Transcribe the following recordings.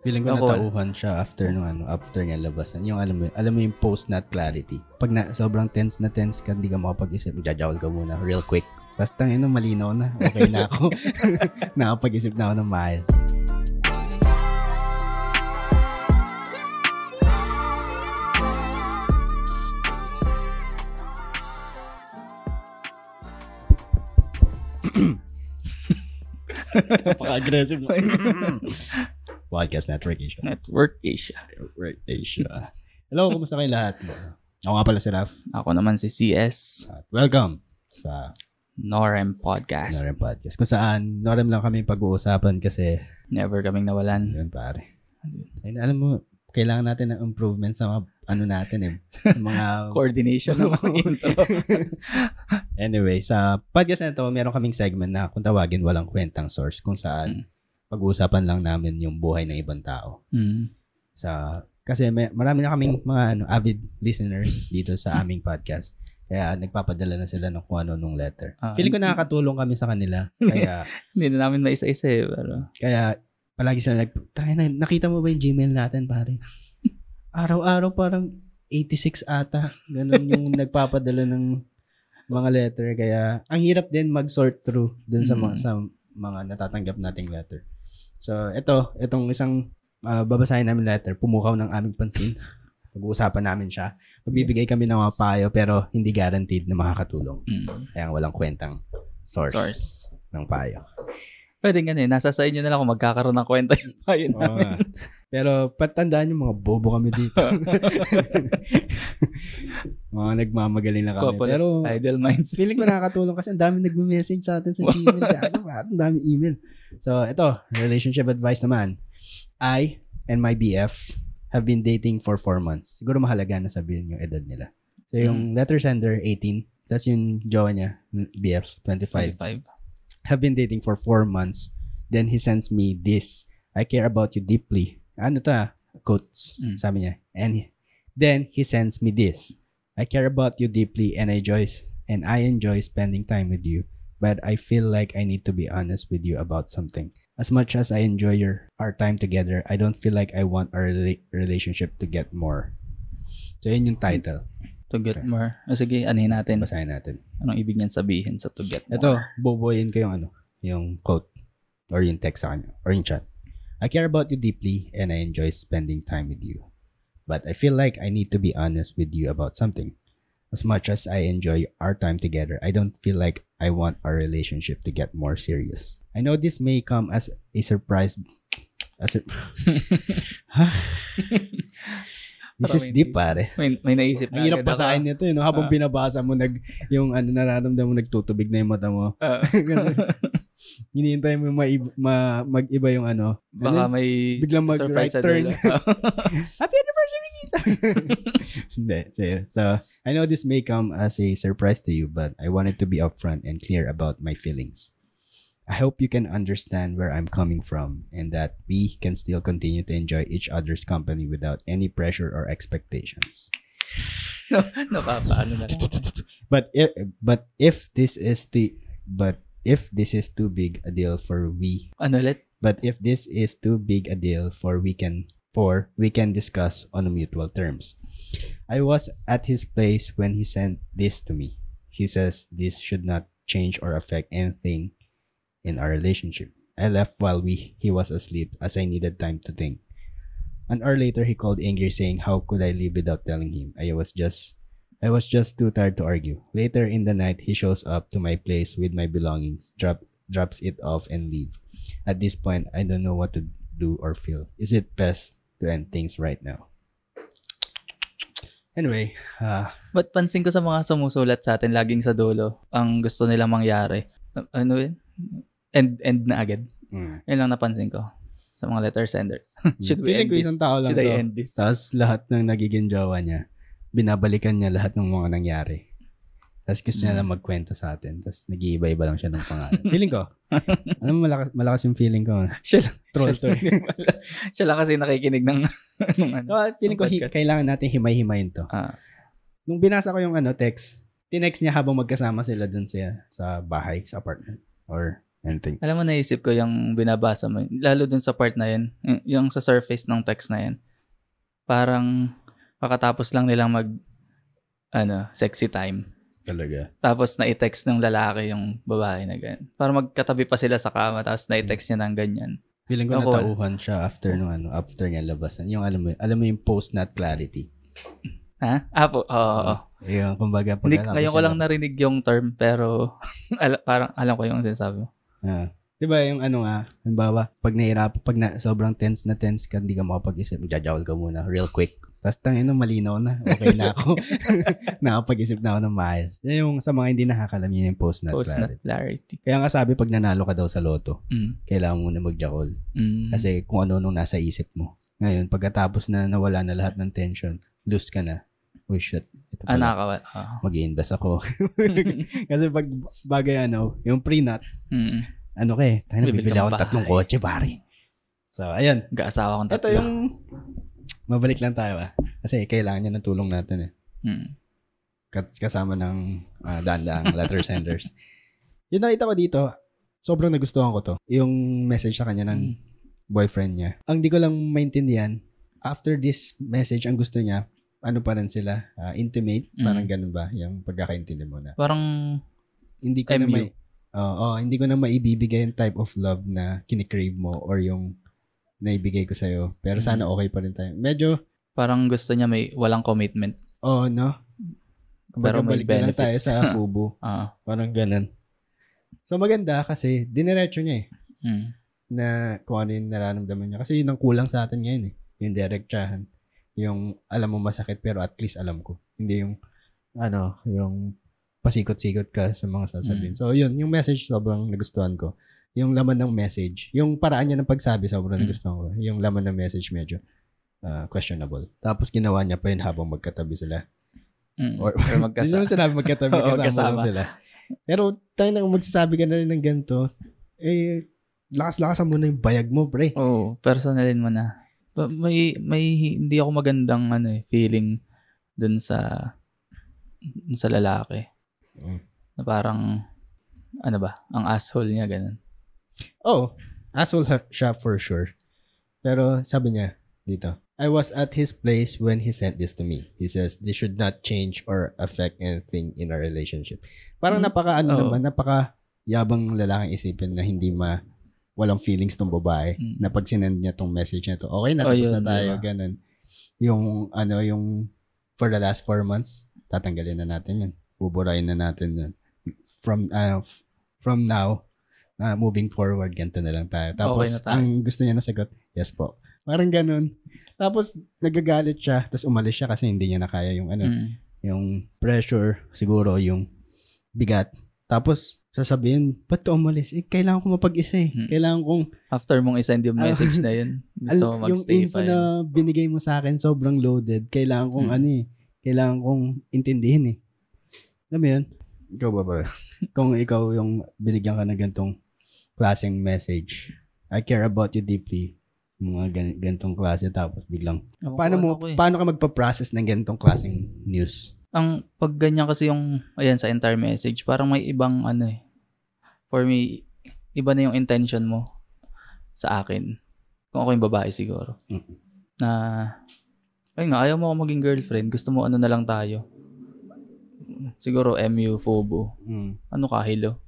Feeling ko natauhan siya after niya labasan. Yung alam mo yung post-nut clarity. Pag sobrang tense ka, hindi ka makapag-isip, jajawal ka muna real quick. Basta malinaw na. Okay na ako. Nakapag-isip na ako ng maayos. Napaka-aggressive. Podcast Network Asia. Hello, kumusta kayong lahat? Ako nga pala si Raf. Ako naman si CS. At welcome sa Norem Podcast. Kung saan, Norem lang kami pag-uusapan kasi never kaming nawalan. Yun pare. Ay, alam mo, kailangan natin ng improvement sa mga natin sa mga coordination ng mga intro. Anyway, sa podcast na ito, meron kaming segment na kung tawagin walang kwentang source kung saan pag-uusapan lang namin yung buhay ng ibang tao. Kasi marami na kaming mga avid listeners dito sa aming podcast. Kaya nagpapadala na sila ng kung ano nung letter. Feeling ko nakakatulong kami sa kanila. Kaya hindi na namin maisa-isa pero kaya palagi sila nakita mo ba yung Gmail natin, pare? Araw-araw parang 86 ata. Ganun yung nagpapadala ng mga letter. Kaya ang hirap din mag-sort through dun sa mga natatanggap nating letter. So, itong isang babasahin namin letter, pumukaw ng aming pansin. Pag-uusapan namin siya. Magbibigay kami ng mga payo pero hindi guaranteed na makakatulong. Kaya walang kwentang source ng payo. Pwede nga nasa sa inyo na lang kung magkakaroon ng kwenta yung payo namin. Pero patandaan yung mga bobo kami dito. Mga nagmamagaling na kami. Pero idle minds. Feeling ko nakakatulong kasi ang dami nagme-message sa atin sa Gmail. Ang dami email. So, ito, relationship advice naman. I and my BF have been dating for 4 months. Siguro mahalaga na sabihin yung edad nila. So, yung letter sender, 18. That's yung jowa niya, BF, 25. Have been dating for 4 months. Then he sends me this. I care about you deeply. Quotes, sabi niya. And then he sends me this. I care about you deeply and I enjoy spending time with you. But I feel like I need to be honest with you about something. As much as I enjoy our time together, I don't feel like I want our relationship to get more. So, yun yung title. To get more. Sige, anuhin natin. Basahin natin. Anong ibig niyan sabihin sa to get more? Ito, bubuoyin ko yung quote or yung text sa kanya or yung chat. I care about you deeply and I enjoy spending time with you. But I feel like I need to be honest with you about something. As much as I enjoy our time together, I don't feel like I want our relationship to get more serious. I know this may come as a surprise. This is deep, pare. May naisip na. Ang hirap pasahin nito, habang binabasa mo, yung nararamdaman mo, nagtutubig na yung mata mo. Hinihintay mo mag-iba yung baka may biglang mag-right turn. Happy anniversary! Hindi. So, I know this may come as a surprise to you, but I wanted to be upfront and clear about my feelings. I hope you can understand where I'm coming from and that we can still continue to enjoy each other's company without any pressure or expectations. Napapaano na lang. But if this is too big a deal for we can discuss on mutual terms. I was at his place when he sent this to me. He says this should not change or affect anything in our relationship. I left while he was asleep as I needed time to think. An hour later, he called angry saying, how could I leave without telling him? I was just too tired to argue. Later in the night, he shows up to my place with my belongings, drops it off and leave. At this point, I don't know what to do or feel. Is it best to end things right now? Anyway, but pansin ko sa mga sumusulat sa atin laging sa dulo, ang gusto nilang mangyari. End na agad. Yan lang napansin ko sa mga letter senders. Should we end this? Isang tao lang Should I end this? Tapos lahat ng nagiging jowa niya, binabalikan niya lahat ng mga nangyari. Tapos gusto niya lang magkwento sa atin. Tapos nag-iiba-iba lang siya ng pangalan. Feeling ko. Alam mo, malakas yung feeling ko. Troll to. Siya lang kasi nakikinig ng feeling ko, kailangan natin himay-himayin to. Nung binasa ko yung text, tinext niya habang magkasama sila dun sa bahay, sa apartment. Or Anything. Alam mo, naisip ko yung binabasa mo. Lalo dun sa part na yun. Yung sa surface ng text na yun. Parang kakatapos lang nilang sexy time. Talaga. Tapos na-text ng lalaki yung babae na ganyan. Para magkatabi pa sila sa kama, tapos na-text niya ng ganyan. Feeling ko natauhan siya after niya labasan. Yung alam mo yung post not clarity. Ha? Oo. Yung kumbaga Ngayon ko lang narinig yung term, pero parang alam ko yung sinasabi mo. Diba yung halimbawa, pag sobrang tense ka, hindi ka makapag-isip, jajawal ka muna, real quick. Tapos malinaw na, okay na ako. Nakapag-isip na ako ng maayos. Yan yung sa mga hindi nakakalam, yun yung post not clarity. Kaya nga sabi, pag nanalo ka daw sa loto, kailangan mo na mag-jackal. Kasi kung ano nung nasa isip mo. Ngayon, pagkatapos na nawala na lahat ng tension, lose ka na. Oh shit. Ito pala. Mag-i-invest ako. Kasi pag bagay yung pre-nut, bibili ako 3 kotse, pare. So, ayun. Mag-aasawa akong 3. Ito yung, mabalik lang tayo kasi kailangan niya ng tulong natin kasama ng daang letter senders. Yung nakita ko dito, sobrang nagustuhan ko to. Yung message sa kanya ng boyfriend niya. Ang di ko lang maintindihan, after this message, ang gusto niya, pa rin sila? Intimate? Parang ganun ba? Yung pagkakaintindi mo na. Parang hindi ko MU. Hindi ko na maibibigay yung type of love na kinikrave mo or yung naibigay ko sa'yo. Pero sana okay pa rin tayo. Medyo parang gusto niya may walang commitment. No? Pero may benefits. Tayo sa FUBU. Parang ganun. So maganda kasi diniretso niya na kung ano yung nararamdaman niya. Kasi yun ang kulang sa atin ngayon Yung direktsahan. Yung alam mo masakit pero at least alam ko. Hindi yung yung pasikot-sikot ka sa mga sasabihin. So yun, yung message sobrang nagustuhan ko. Yung laman ng message, yung paraan niya ng pagsabi sobrang nagustuhan ko. Yung laman ng message medyo questionable. Tapos ginawa niya pa yun habang magkatabi sila. Or hindi naman sinabi magkatabi, kasama lang sila. Pero tayo nang magsasabi ka na rin ng ganito, lakas-lakasan mo na yung bayag mo, pre. Personalin mo na. May hindi ako magandang feeling dun sa lalaki. Na parang ang asshole niya ganun. Asshole siya for sure. Pero sabi niya dito, I was at his place when he sent this to me. He says, this should not change or affect anything in our relationship. Parang napaka-yabang lalaking isipin na walang feelings tong babae na pag sinend niya tong message na to. Okay na, tapos na tayo, ganun. Yung for the last 4 months, tatanggalin na natin yun. Buburayin na natin yun. From now, moving forward, ganito na lang tayo. Tapos, okay tayo. Ang gusto niya na sagot, yes po. Parang ganun. Tapos, nagagalit siya, tapos umalis siya kasi hindi niya na kaya yung yung pressure, siguro yung bigat. Tapos, sasabihin, ba't ka umalis? Kailangan ko mapag-isa Kailangan kong... After mong isend yung message na yun, gusto mo magstay yung info na binigay mo sa akin, sobrang loaded. Kailangan kong kailangan kong intindihin Alam mo yun? Ikaw ba ba? Kung ikaw yung binigyan ka ng gantong klaseng message, I care about you deeply, mga gantong klase, tapos biglang, paano ka magpa-process ng gantong klaseng news? Ang pag ganyan kasi yung, sa entire message, parang may ibang for me, iba na yung intention mo sa akin. Kung ako yung babae siguro. Na, ayaw mo ako maging girlfriend, gusto mo na lang tayo. Siguro MU, FUBU. Kahilo?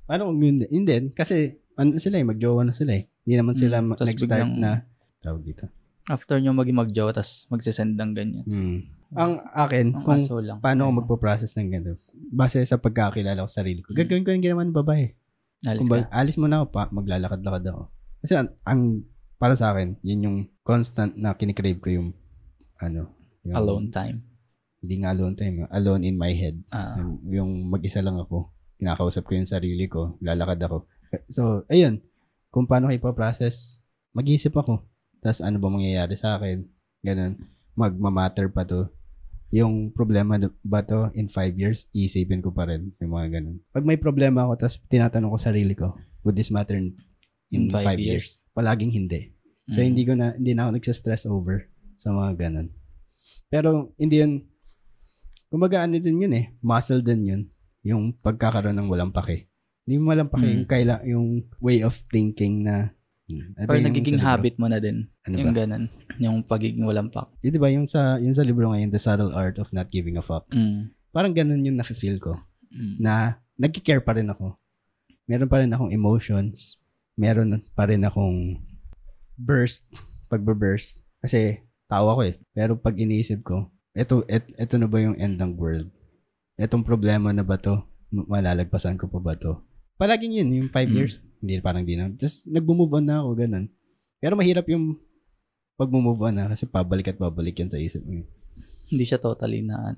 Paano kung hindi? Kasi, sila magjowa na sila Hindi naman sila nag-start biglang, na, tawag dito. After nyo magjowa, tas magsisend ng ganyan. Ang akin, kung paano ako magpo-process ng ganito, base sa pagkakilala ko sa sarili ko, gagawin ko yung ginawa ng babae. Alis mo na ako pa, maglalakad-lakad ako. Kasi para sa akin, yun yung constant na kinikrave ko yung yung alone time. Hindi nga alone time, alone in my head. Yung mag-isa lang ako, kinakausap ko yung sarili ko, lalakad ako. So, ayun, kung paano ko ipaprocess, mag-iisip ako. Tapos ano ba mangyayari sa akin? Ganun. Magmamatter pa to. Yung problema ba to in 5 years, iisipin ko pa rin. Yung mga ganun. Pag may problema ako, tapos tinatanong ko sarili ko, would this matter in 5 years? Palaging hindi. So, hindi na ako nagsa-stress over sa mga ganun. Pero, hindi yun, kumbaga din yun muscle din yun. Yung pagkakaroon ng walang pake Hindi mo malampake yung way of thinking na or nagiging habit mo na din. Ano yung ba? ganun. Yung pagiging walampak. Di ba yung sa libro ngayon, The Subtle Art of Not Giving a Fuck. Parang ganun yung nafe-feel ko. Na nagki-care pa rin ako. Meron pa rin akong emotions. Meron pa rin akong pagbe-burst. Kasi tao ako eh. Pero pag iniisip ko, eto na ba yung end ng world? Etong problema na ba to? Malalagpasan ko pa ba to? Palaging yun, yung 5 years. Hindi, parang di na. Just nag-move on na ako, ganun. Pero mahirap yung pag-move on na kasi pabalik at babalik yan sa isip mo. Hindi siya totally na.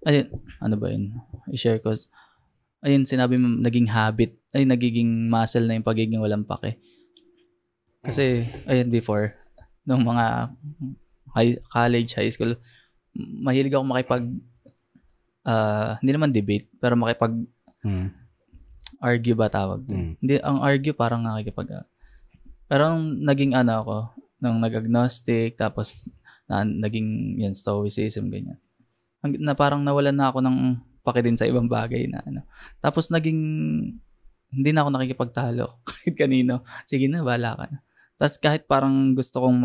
Ayun, ano ba yun? I-share ko. Ayun, sinabi mo, naging habit. Ay, nagiging muscle na yung pagiging walampak eh. Kasi, ayun, before, nung mga college, high school, mahilig ako hindi naman debate, pero argue ba tawag? Hindi, ang argue parang pero naging ako, nung nag-agnostic, tapos naging yan, stoicism, ganyan. Na parang nawalan na ako ng paki din sa ibang bagay na Tapos hindi na ako nakikipagtalo kahit kanino. Sige na, bahala ka na. Tapos kahit parang gusto kong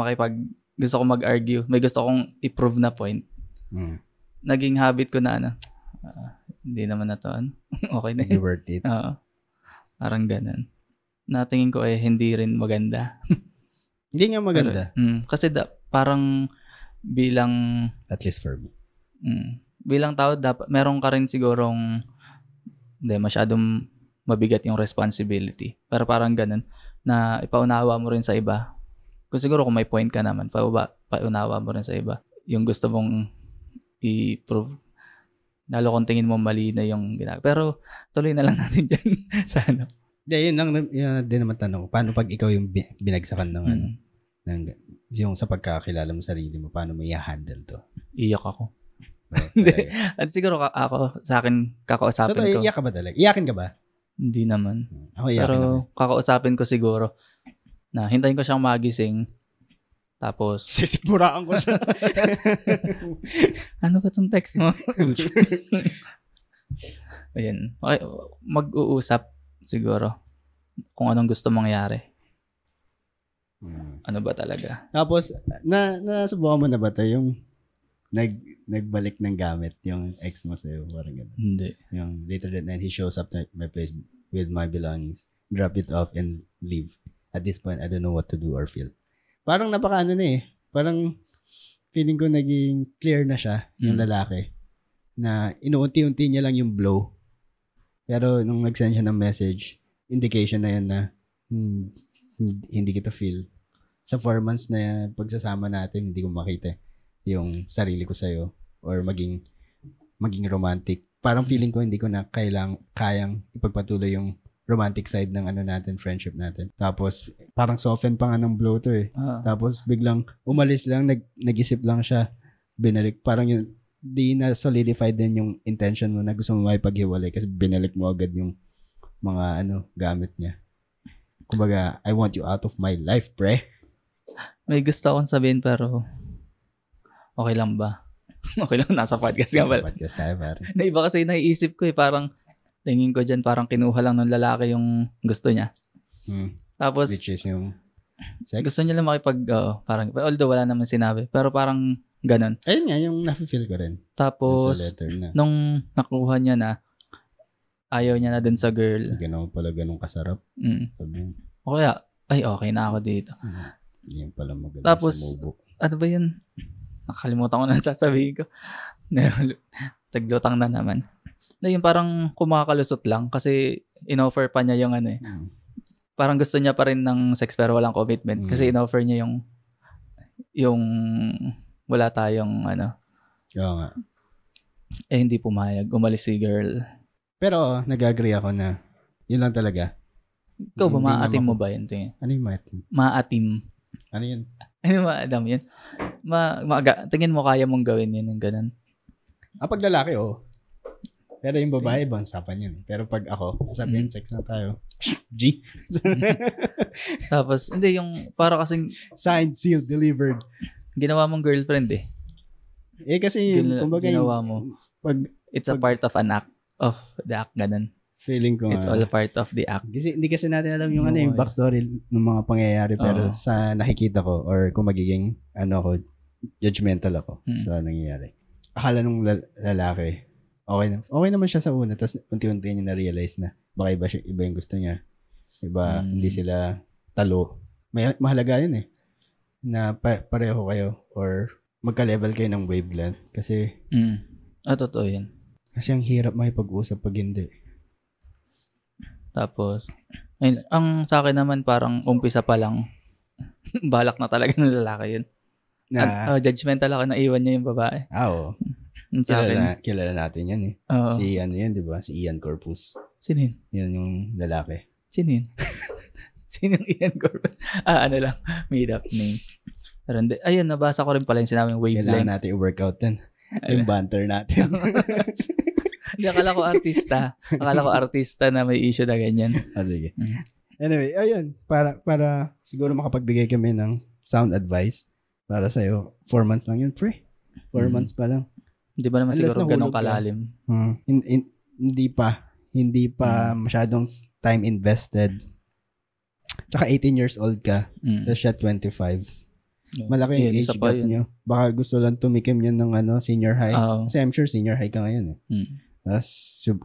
mag-argue, may gusto kong i-prove na point. Naging habit ko na hindi naman na to. Okay na. Hindi worth it. Oo. Parang ganun. Natingin ko hindi rin maganda. Hindi nga maganda. Pero, kasi parang bilang at least for me. Bilang tao dapat meron ka rin sigurong hindi masyadong mabigat yung responsibility. Pero parang ganun na ipaunawa mo rin sa iba. Siguro kung may point ka naman, paunawa mo rin sa iba. Yung gusto mong i-prove. Lalo kung tingin mo mali na yung ginagawa. Pero tuloy na lang natin dyan sa Yun lang din naman tanong. Paano pag ikaw yung binagsakan ng yung sa pagkakilala mo sarili mo, paano mo i-handle to? Iyak ako. Hindi. At siguro ako, sa akin, kakausapin ko. Iyak ka ba talaga? Iyakin ka ba? Hindi naman. Ako iyakin pero naman. Kakausapin ko siguro na hintayin ko siyang magising. Tapos sisimuraan ko siya. Ano ba tong text mo? Ayan. Okay, mag-uusap siguro kung anong gusto mangyari. Ano ba talaga? Tapos nasubukan mo na ba 'to yung nagbalik ng gamit yung ex mo sa'yo? Parang gano'n. Hindi. Yung later that night, he shows up at my place with my belongings, drop it off and leave. At this point, I don't know what to do or feel. Parang parang feeling ko naging clear na siya, yung lalaki, na inuunti-unti niya lang yung blow. Pero nung nag-send siya ng message, indication na yun na hindi kita feel. Sa 4 months na pagsasama natin, hindi ko makita yung sarili ko sa'yo or maging romantic. Parang feeling ko hindi ko na kayang ipagpatuloy yung romantic side ng natin, friendship natin. Tapos, parang soften pa nga ng blow to eh. Tapos, biglang umalis lang, nag-isip lang siya, binalik. Parang yun, di na solidified din yung intention mo na gusto mo makipaghiwalay kasi binalik mo agad yung mga gamit niya. Kumbaga, I want you out of my life, pre. May gusto akong sabihin pero okay lang ba? Okay lang, nasa podcast nga pala. Podcast tayo, pare. Na iba kasi naiisip ko parang tingin ko dyan, parang kinuha lang ng lalaki yung gusto niya. Tapos, which is yung sex? Gusto niya lang parang, although wala naman sinabi, pero parang ganun. Ayun nga, yung nafe-feel ko rin. Tapos, nung nakuha niya na, ayaw niya na din sa girl. Ganun pala, ganun kasarap. O kaya, okay na ako dito. Yan pala magaling. Tapos, sa mubo. Ano ba yun? Nakalimutan ko na sasabihin ko. Taglutang na naman. Na yung parang kumakalusot lang kasi in-offer pa niya yung Parang gusto niya pa rin ng sex pero walang commitment kasi in-offer niya yung wala tayong Oo nga. Hindi pumayag. Umalis si girl. Pero nag-agree ako na yun lang talaga. Ikaw ba, maatim mo ba yun? Ano yung maatim? Maatim. Ano yun? Ano maatim yun? Tingin mo kaya mong gawin yun ng ganun? Pag lalaki, Pero yung babae, ibang usapan yun. Pero pag ako, sasabihin, sex na tayo. G. Tapos, hindi, yung para kasing signed, sealed, delivered. Ginawa mong girlfriend kasi, kumbaga, ginawa mo. It's a part of an act. Of the act, ganun. Feeling ko It's all a part of the act. Kasi hindi kasi natin alam yung yung Okay. backstory ng mga pangyayari, pero Oo. sa nakikita ko or kung magiging ako, judgmental ako sa nangyayari. Akala nung lalaki, okay naman siya sa una, tapos unti-unti niya na-realize na baka iba yung gusto niya. Iba, hindi sila talo. Mahalaga yun na pareho kayo or magka-level kayo ng wavelength. Kasi Totoo yan. kasi ang hirap makipag-usap pag hindi. Tapos, ayun, ang sa akin naman parang umpisa pa lang, balak na talaga ng lalaki yun. Judgmental ako na iwan niya yung babae. Oo. Sa akin. Kilala natin yan Oo. Si yan, di ba? Si Ian Corpus. Sino yun? Yan yung lalaki. Sino yun? Sino yung Ian Corbett? Ano lang, made up name. Pero hindi, ayun, nabasa ko rin pala yung sinabing wavelength. Kailangan natin i-workout din. Yung banter natin. Hindi, akala ko artista na may issue na ganyan. Sige. Anyway, ayun. Para siguro makapagbigay kami ng sound advice para sa'yo. 4 months lang yun, pre. 4 months pa lang. Hindi ba naman siguro ganun kalalim? Hindi pa masyadong time invested. Tsaka 18 years old ka. Tapos siya 25. Malaki yung age gap nyo. Baka gusto lang tumikim yan ng senior high. Kasi I'm sure senior high ka ngayon. Tapos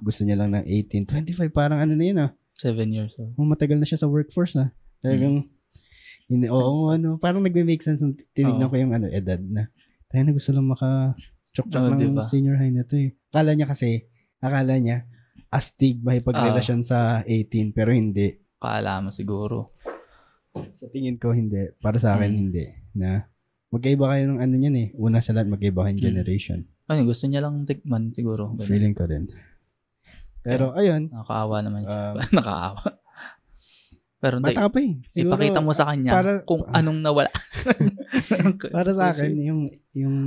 gusto niya lang ng 18. 25 parang na yun 7 years old. Matagal na siya sa workforce Talagang, parang nagme-make sense nung tinignan ko yung edad na. Tayo na gusto lang maka-chok-chok ng senior high na to Akala niya, astig mahipagrelasyon sa 18, pero hindi. Akala mo siguro. Sa tingin ko, hindi. Para sa akin, hindi. Na, magkaiba kayo ng niyan Una sa lahat, magkaiba kayong generation. Ayun, gusto niya lang tikman siguro. Ganun. Feeling ko din. Pero, ayun. Nakakaawa naman siya. Nakakaawa. Pero hindi. Bata ka pa Siguro, ipakita mo sa kanya kung anong nawala. Para sa akin, yung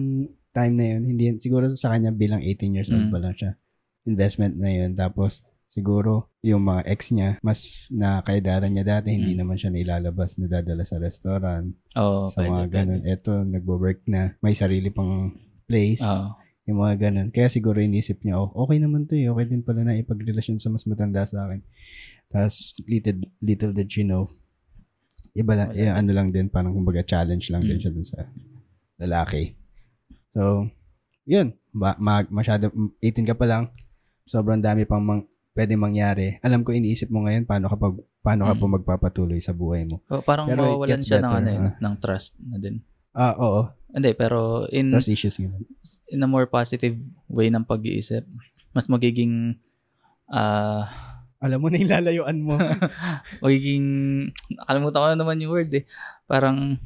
time na yun, hindi, siguro sa kanya bilang 18 years old pa lang siya. Investment na yun. Tapos, siguro, yung mga ex niya, mas nakaidaran niya dati, hindi naman siya nilalabas, nadadala sa restaurant. Sa mga ganun. Eto, nagwo-work na, may sarili pang place. Yung mga ganun. Kaya siguro inisip niya, okay naman to okay din pala na ipagrelasyon sa mas matanda sa akin. Tapos, little did she know, iba lang, lang din, parang kumbaga challenge lang din siya dun sa lalaki. So, yun. Masyado, 18 ka pa lang, sobrang dami pang pwede mangyari. Alam ko, iniisip mo ngayon, paano ka pa magpapatuloy sa buhay mo. Parang mawawalan siya ng trust na din. Oo. Hindi, pero trust issues yun. In a more positive way ng pag-iisip, mas magiging alam mo na yung lalayuan mo. magiging, nakalimutan ko na naman yung word Parang,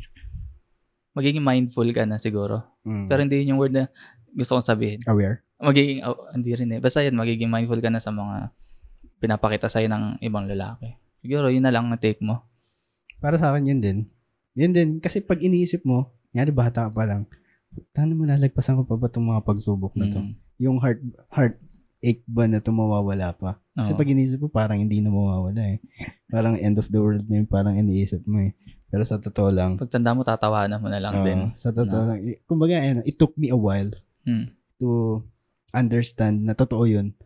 magiging mindful ka na siguro. Pero hindi yun yung word na gusto kong sabihin. Aware? Magiging, hindi rin Basta yun, magiging mindful ka na sa mga pinapakita sa'yo ng ibang lalaki. Siguro, yun na lang ang take mo. Para sa akin, yun din. Yun din, kasi pag iniisip mo, nyari bata ka pa lang, paano mo lalagpasan ko pa ba itong mga pagsubok na to? Yung heartache ba na ito mawawala pa? Kasi pag iniisip mo, parang hindi na mawawala Parang end of the world na yun, parang iniisip mo Pero sa totoo lang, pagtanda mo, tatawanan mo na lang din. Sa totoo lang, kumbaga, it took me a while to understand na totoo yun.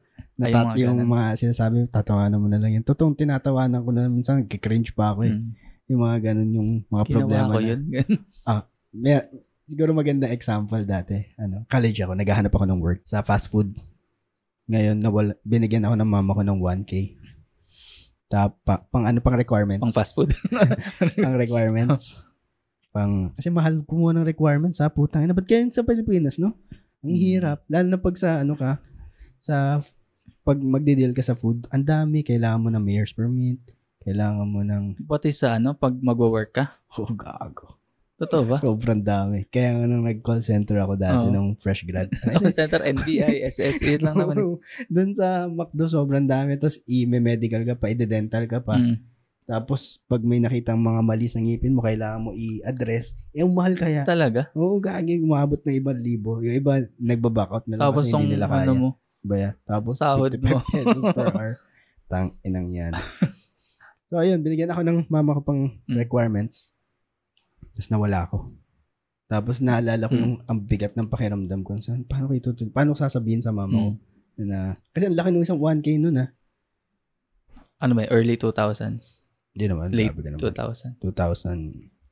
Yung mga sinasabi, tatawanan mo na lang yun. Totoong tinatawanan ko na minsan, kikringe pa ako Yung mga ganun, yung mga problema ko yun. Siguro magandang example dati. College ako, naghahanap ako ng work sa fast food. Ngayon, binigyan ako ng mama ko ng 1K. Pang requirements. Pang fast food. Pang requirements. Kasi mahal ko muna ng requirements putang ina. Ba't kaya sa Pilipinas, no? Ang hirap. Lalo na pag pag magde-deal ka sa food, ang dami. Kailangan mo ng mayor's permit. Kailangan mo ng... Pati sa pag mag-work ka? Gago. Totoo ba? Sobrang dami. Kaya nung nag-call center ako dati nung fresh grad. Call center, NBI, SSE lang naman. Doon sa McDo, sobrang dami. Tapos may medical ka pa, i-dental ka pa. Tapos pag may nakitang mga mali sa ngipin mo, kailangan mo i-address. Ang mahal kaya. Talaga? Oo, gagi. Umabot na 1,000. Yung iba, nagbaback out na lang tapos kasi hindi nila kaya. Tapos sahod 55 mo. pesos per hour. Inang yan. So, ayun. Binigyan ako ng mama ko pang requirements. Tapos nawala ako. Tapos naalala ko yung ang bigat ng pakiramdam ko. Paano ko sasabihin sa mama ko? Kasi ang laki ng isang 1K nun ano ba, early 2000s. Hindi naman. Late grabe ka naman. 2000.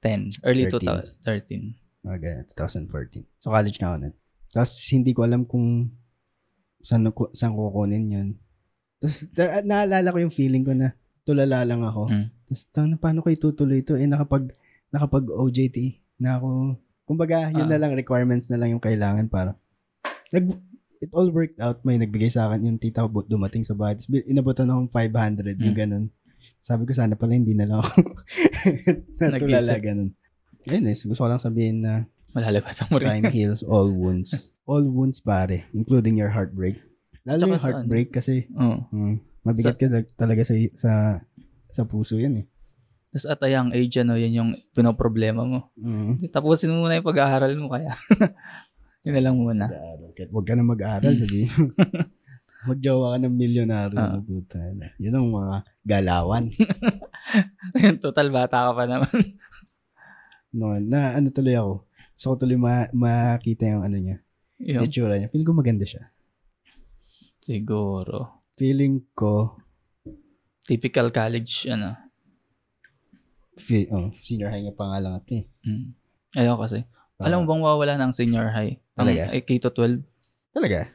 2010. Early 13. 2013. Ganyan, 2014. So, college na ako nun. Tapos, hindi ko alam kung saan kukunin yun. Tapos, naalala ko yung feeling ko na tulala lang ako. Tapos, paano ko itutuloy ito? Nakapag OJT na ako. Kumbaga, yun na lang, requirements na lang yung kailangan para. It all worked out. May nagbigay sa akin yung tita ko dumating sa bahay. Tapos, inabutan akong 500, yung ganun. Sabi ko, sana pala hindi na lang ako natulala, ganun. Ayun, gusto ko lang sabihin na malalabas ang mo rin. Time heals all wounds. All wounds, pare. Including your heartbreak. Lalo yung heartbreak kasi mabigat ka talaga sa puso yan eh. Tapos at a young age, yan yung pinoproblema mo. Tapusin mo muna yung pag-aaral mo kaya. Yun na lang muna. Huwag ka na mag-aaral, sabihin. Magjowa ka ng milyonaryo. Yun ang mga galawan. Total bata ka pa naman. No, tuloy ako. So, tuloy makita yung niya. Yung itsura niya. Feeling ko maganda siya. Siguro. Feeling ko typical college, senior high nga pangalan natin. Ayaw kasi. Alam mo bang wawala ng senior high? Talaga? K-12. Talaga?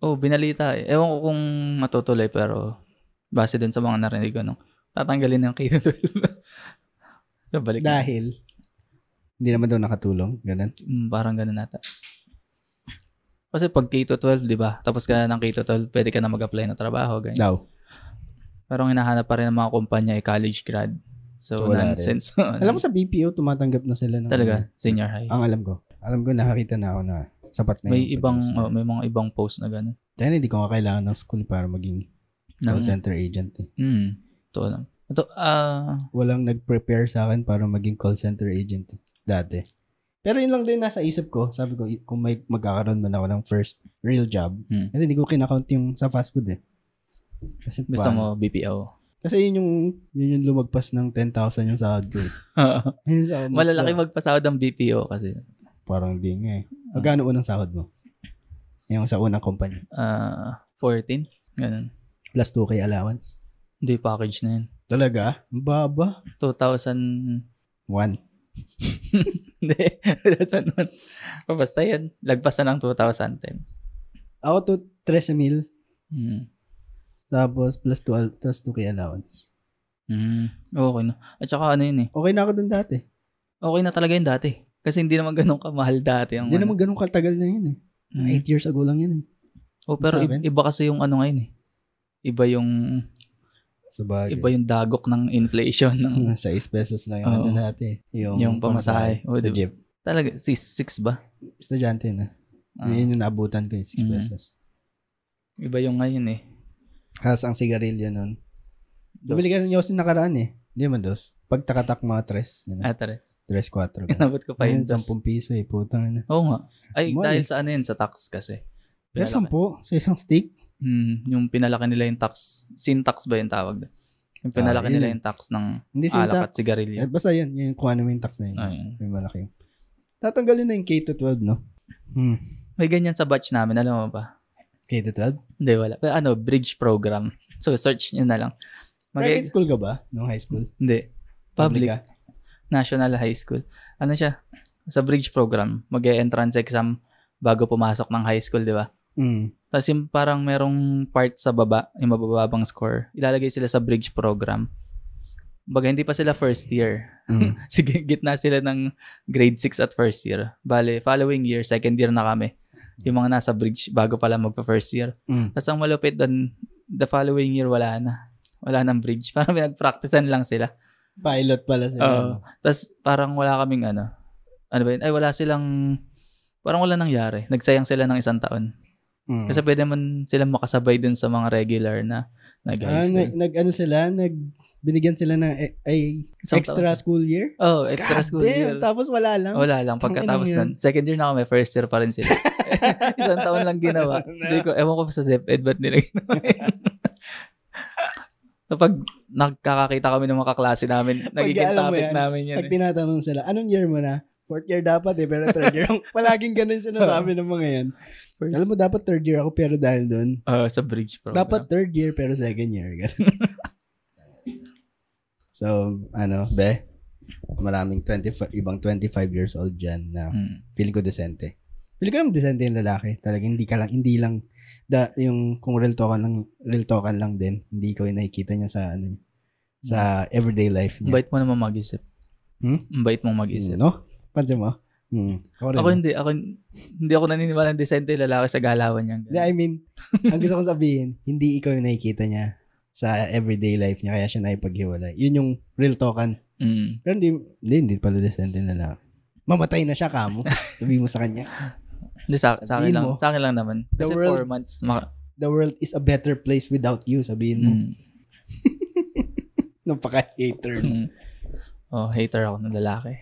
Binalita eh. Ewan ko kung matutuloy pero base din sa mga narinig ko tatanggalin ng K-12. So, balik dahil hindi naman daw nakatulong, ganun. Parang ganun nata. Kasi pag K-12, di ba? Tapos ka ng K-12, pwede ka na mag-apply ng trabaho, ganyan. Daw. Pero ang hinahanap pa rin ng mga kumpanya ay college grad. So nonsense. Alam mo sa BPO, tumatanggap na sila ng talaga, senior high. Ang alam ko, nakakita na ako na sapat na may mga ibang post na gano'n. Dahil hindi ko kailangan ng school para maging call center agent eh. Ito lang. Walang nag-prepare sa akin para maging call center agent dati. Pero yun lang din nasa isip ko. Sabi ko, kung may magkakaroon man ako ng first real job. Kasi hindi ko kinakount yung sa fast food eh. Kasi gusto mo BPO? Kasi yun yung lumagpas ng 10,000 yung sahod ko. Malalaki magpasahod ang BPO kasi. Parang hindi nga eh. Magkano unang sahod mo? Yung sa unang company? 14. Ganun. Plus 2K allowance? Hindi, package na yun. Talaga? Baba? 2001. Hindi. 2001. Basta yan. Lagpas na ng 2010. Ako to 13,000. Tapos plus 2K allowance. Okay na. At saka yun eh. Okay na ako dun dati. Okay na talaga yun dati. Kasi hindi naman ganun kamahal dati. Hindi naman ganun katagal na yun eh. 8 years ago lang yun eh. Pero iba kasi yung ngayon eh. Iba yung sabagay. Iba yung dagok ng inflation. 6 pesos lang yung dati. Yung pamasahe. Sa jeep. Talaga, 6 ba? Estudyante na. Yun yung naabutan ko 6 pesos. Iba yung ngayon eh. Kasi ang sigarilyo nun. Bumili ka ng Yosin nakaraan eh. Hindi man dos. Pag takatak mga 3. 3, 4. Inabot ko pa yun. 10 piso eh. Putang na. Oo nga. Ay, dahil sa yun, sa tax kasi. Pero 10 sa isang stick. Yung pinalaki nila yung tax. Sin tax ba yung tawag? Yung pinalaki nila yung tax ng alak at sigarilyo. Basta yun. Yung kung ano yung tax na yun. Yung malaki. Tatanggalin na yung K-12, no? May ganyan sa batch namin. Alam mo ba? K-12? Hindi, wala. Pero bridge program. So, search nyo na lang. Private school ka ba? No high school? Hindi. Public. National High School. Ano siya? Sa bridge program, mag-e-entrance exam bago pumasok ng high school, di ba? Tapos yung parang merong part sa baba, yung mabababang score, ilalagay sila sa bridge program. Baga, hindi pa sila first year. Sige, gitna sila ng grade 6 at first year. Bale, following year, second year na kami. Yung mga nasa bridge bago pala magpa-first year. Tapos ang malupit doon, the following year, wala na. Wala nang bridge. Parang pinag-practicean lang sila. Pilot pala sila. Tapos parang wala kaming ano ba yun? Ay, wala silang, parang wala nangyari. Nagsayang sila ng 1 taon. Kasi pwede man silang makasabay dun sa mga regular na nag-high school. Binigyan sila ng extra school year? Extra school year. Tapos wala lang? Wala lang. Pagkatapos nun. Second year na kami, first year pa rin sila. 1 taon lang ginawa. Ewan ko sa DepEd, ba't nila ginawa yun? Kapag nagkakakita kami ng mga kaklase namin, nagiging topic namin yan. Pag tinatanong sila, anong year mo na? 4th year dapat pero 3rd year. Palaging ganun sinasabi ng mga yan. Alam mo, dapat 3rd year ako pero dahil doon. Sa bridge program. Dapat 3rd year pero 2nd year. So, maraming ibang 25 years old dyan na feeling ko decente. Feeling ko naman decente yung lalaki. Talagang hindi lang, yung kung real talkan lang din, hindi ko yung nakikita niya sa everyday life niya. Bait mo naman mag-isip. Bait mong mag-isip. No? Pansin mo? Ako hindi ako naniniwala ng decente yung lalaki sa galawan niya. I mean, ang gusto kong sabihin, hindi ikaw yung nakikita niya sa everyday life niya, kaya siya nakipaghiwalay. Yun yung real talkan. Pero hindi pala decente yung lalaki. Mamatay na siya, kamo. Sabihin mo sa kanya. Hindi, sa akin lang naman. Kasi 4 months. The world is a better place without you, sabihin mo. Napaka-hater. Hater ako ng lalaki.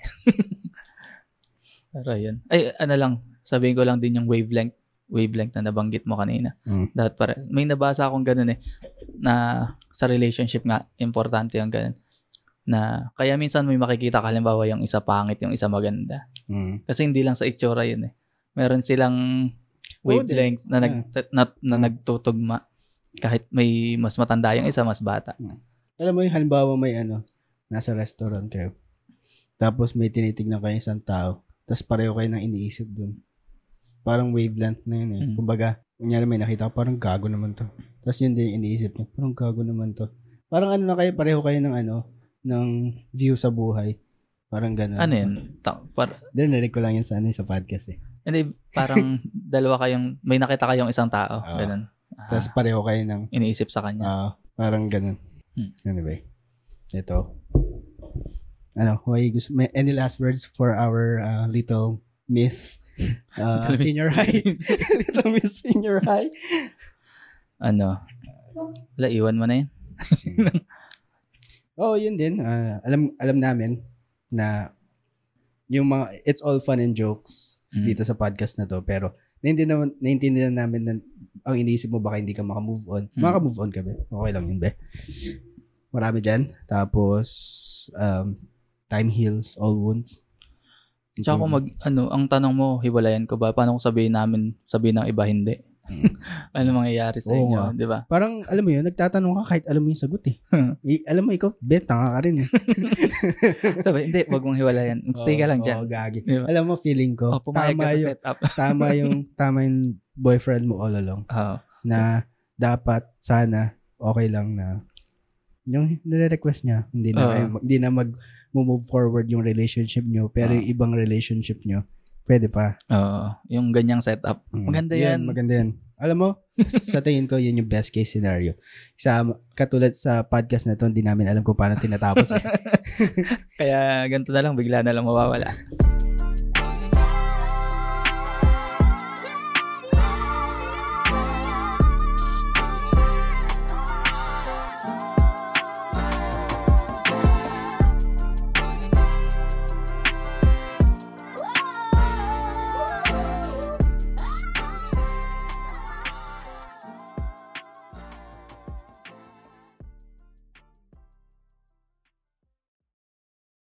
Pero yun. Ay, sabihin ko lang din yung wavelength na nabanggit mo kanina. Dapat may nabasa akong ganun na sa relationship nga, importante yung ganun. Na, kaya minsan may makikita ka, halimbawa yung isa pangit, yung isa maganda. Kasi hindi lang sa itsura yun Meron silang wavelength na nagtutugma. Kahit may mas matanda yung isa, mas bata. Alam mo yung halimbawa may nasa restaurant kayo. Tapos may tinitignan kayo isang tao. Tapos pareho kayo ng iniisip dun. Parang wavelength na yun Kumbaga, kunyari may nakita ko, parang gago naman to. Tapos yun din yung iniisip niya, parang gago naman to. Parang na kayo, pareho kayo ng view sa buhay. Parang gano'n. Ano yun? Narinig ko lang yun sa podcast Hindi, parang dalawa kayong, may nakita kayong isang tao. Ganun. Tapos pareho kayo ng iniisip sa kanya. Parang ganun. Anyway, ito. Any last words for our little miss senior high? Little miss senior high? Wala, iwan mo na yun. Yun din. Alam namin na yung mga, it's all fun and jokes dito sa podcast na to, pero naiintindihan namin na ang iniisip mo baka hindi ka maka-move on. Maka-move on ka ba? Okay lang yun, be. Marami dyan. Tapos, time heals all wounds. Tsaka kung ang tanong mo, hiwalayan ko ba? Paano kung sabihin ng iba hindi? Ano mangyayari sa inyo, di ba? Parang, alam mo yun, nagtatanong ka kahit alam mo yung sagot alam mo, ikaw, tanga ka rin Sabi, hindi, wag mong hiwalayan. Stay ka lang dyan. Gagi. Diba? Alam mo, feeling ko, pumayag ka sa setup. tama yung boyfriend mo all along. Na dapat, sana, okay lang na yung nire-request niya, hindi na mag-move forward yung relationship nyo, pero yung ibang relationship nyo, pwede pa. Yung ganyang setup. Maganda yan. Maganda yan. Alam mo, sa tingin ko, yun yung best case scenario. Katulad sa podcast na to, hindi namin alam kung paano tinatapos Kaya ganito na lang, bigla na lang mawawala.